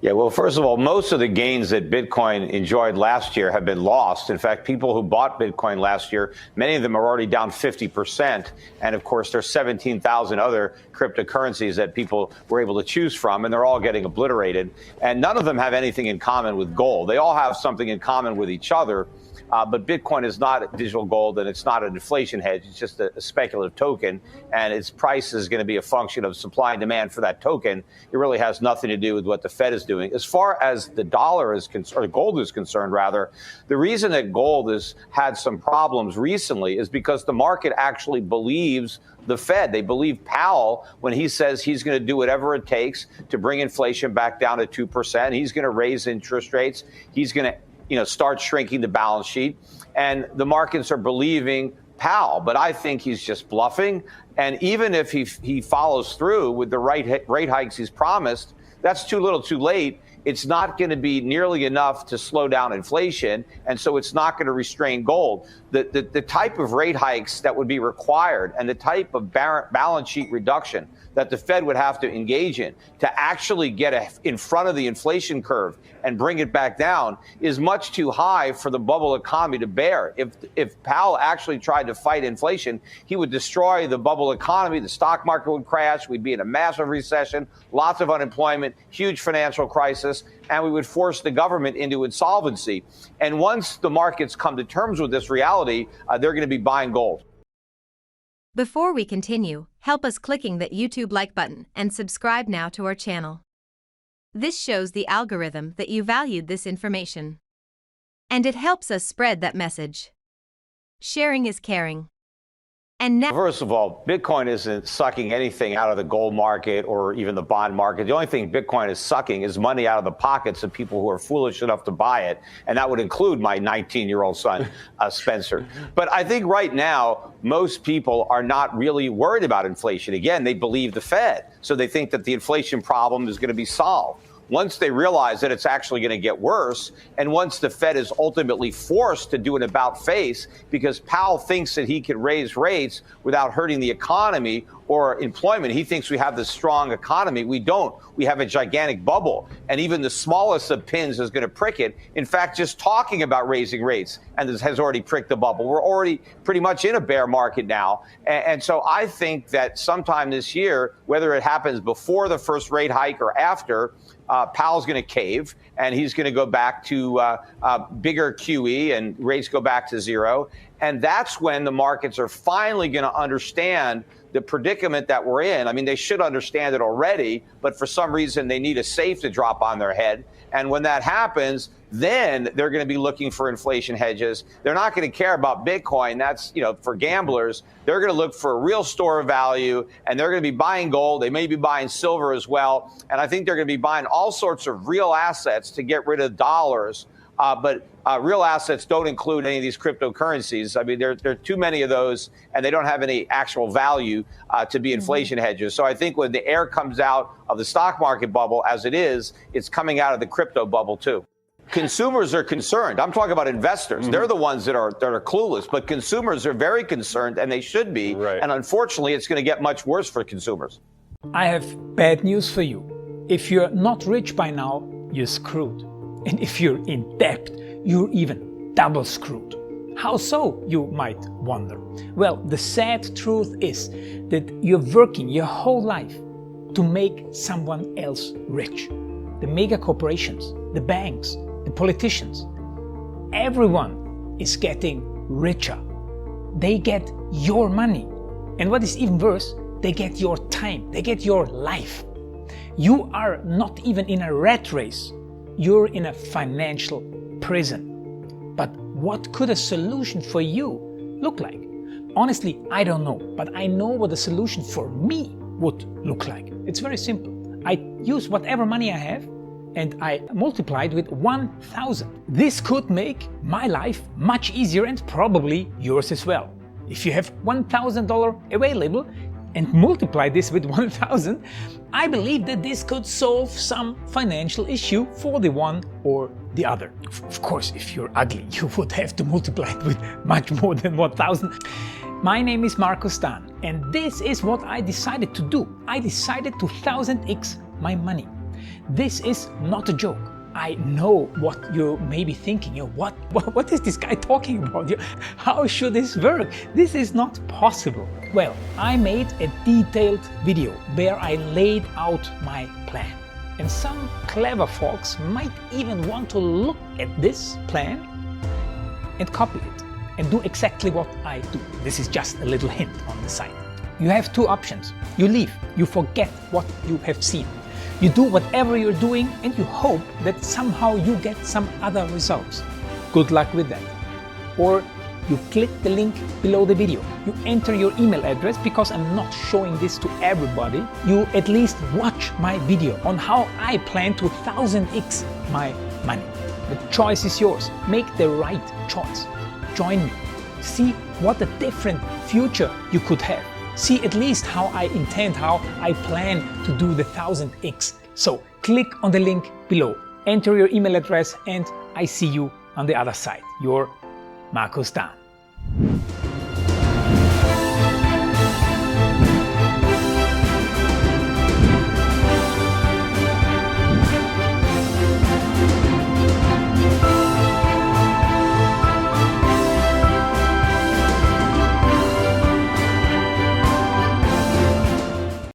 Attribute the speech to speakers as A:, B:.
A: Yeah, well, first of all, most of the gains that Bitcoin enjoyed last year have been lost. In fact, people who bought Bitcoin last year, many of them are already down 50%. And of course, there's 17,000 other cryptocurrencies that people were able to choose from, and they're all getting obliterated. And none of them have anything in common with gold. They all have something in common with each other. But Bitcoin is not digital gold, and it's not an inflation hedge. It's just a speculative token, and its price is going to be a function of supply and demand for that token. It really has nothing to do with what the Fed is doing. As far as the dollar is concerned, or gold is concerned, rather, the reason that gold has had some problems recently is because the market actually believes the Fed. They believe Powell when he says he's going to do whatever it takes to bring inflation back down to 2%. He's going to raise interest rates. He's going to start shrinking the balance sheet, and the markets are believing Powell. But I think he's just bluffing. And even if he follows through with the rate hikes he's promised, that's too little too late. It's not going to be nearly enough to slow down inflation, and so it's not going to restrain gold. The type of rate hikes that would be required and the type of balance sheet reduction that the Fed would have to engage in to actually get in front of the inflation curve and bring it back down is much too high for the bubble economy to bear. If Powell actually tried to fight inflation, he would destroy the bubble economy. The stock market would crash. We'd be in a massive recession, lots of unemployment, huge financial crisis, and we would force the government into insolvency. And once the markets come to terms with this reality, they're going to be buying gold.
B: Before we continue, help us clicking that YouTube like button and subscribe now to our channel. This shows the algorithm that you valued this information. And it helps us spread that message. Sharing is caring. And now,
A: first of all, Bitcoin isn't sucking anything out of the gold market or even the bond market. The only thing Bitcoin is sucking is money out of the pockets of people who are foolish enough to buy it. And that would include my 19-year-old son, Spencer. But I think right now, most people are not really worried about inflation. Again, they believe the Fed. So they think that the inflation problem is going to be solved. Once they realize that it's actually going to get worse, and once the Fed is ultimately forced to do an about-face because Powell thinks that he can raise rates without hurting the economy or employment. He thinks we have this strong economy. We don't. We have a gigantic bubble, and even the smallest of pins is going to prick it. In fact, just talking about raising rates and this has already pricked the bubble. We're already pretty much in a bear market now. And so I think that sometime this year, whether it happens before the first rate hike or after, Powell's going to cave, and he's going to go back to bigger QE, and rates go back to zero. And that's when the markets are finally going to understand the predicament that we're in. I mean, they should understand it already, but for some reason they need a safe to drop on their head. And when that happens, then they're going to be looking for inflation hedges. They're not going to care about Bitcoin. That's, for gamblers. They're going to look for a real store of value, and they're going to be buying gold. They may be buying silver as well. And I think they're going to be buying all sorts of real assets to get rid of dollars. But real assets don't include any of these cryptocurrencies. I mean, there are too many of those, and they don't have any actual value to be inflation hedges. So I think when the air comes out of the stock market bubble, as it is, it's coming out of the crypto bubble too. Consumers are concerned. I'm talking about investors. They're the ones that are clueless, but consumers are very concerned, and they should be. Right. And unfortunately, it's going to get much worse for consumers.
C: I have bad news for you. If you're not rich by now, you're screwed. And if you're in debt, you're even double screwed. How so, you might wonder? Well, the sad truth is that you're working your whole life to make someone else rich. The mega corporations, the banks, the politicians, everyone is getting richer. They get your money. And what is even worse, they get your time, they get your life. You are not even in a rat race. You're in a financial prison. But what could a solution for you look like? Honestly, I don't know, but I know what a solution for me would look like. It's very simple. I use whatever money I have and I multiply it with 1,000. This could make my life much easier and probably yours as well. If you have $1,000 available and multiply this with 1,000, I believe that this could solve some financial issue for the one or the other. Of course, if you're ugly, you would have to multiply it with much more than 1,000. My name is Marco Stan, and this is what I decided to do. I decided to 1000x my money. This is not a joke. I know what you may be thinking. What is this guy talking about? How should this work? This is not possible. Well, I made a detailed video where I laid out my plan. And some clever folks might even want to look at this plan and copy it and do exactly what I do. This is just a little hint on the side. You have two options. You leave, you forget what you have seen. You do whatever you're doing and you hope that somehow you get some other results. Good luck with that. Or you click the link below the video. You enter your email address, because I'm not showing this to everybody. You at least watch my video on how I plan to 1000x my money. The choice is yours. Make the right choice. Join me. See what a different future you could have. See at least how I intend, how I plan to do the 1000x. So click on the link below, enter your email address, and I see you on the other side. Your Markus Dahn.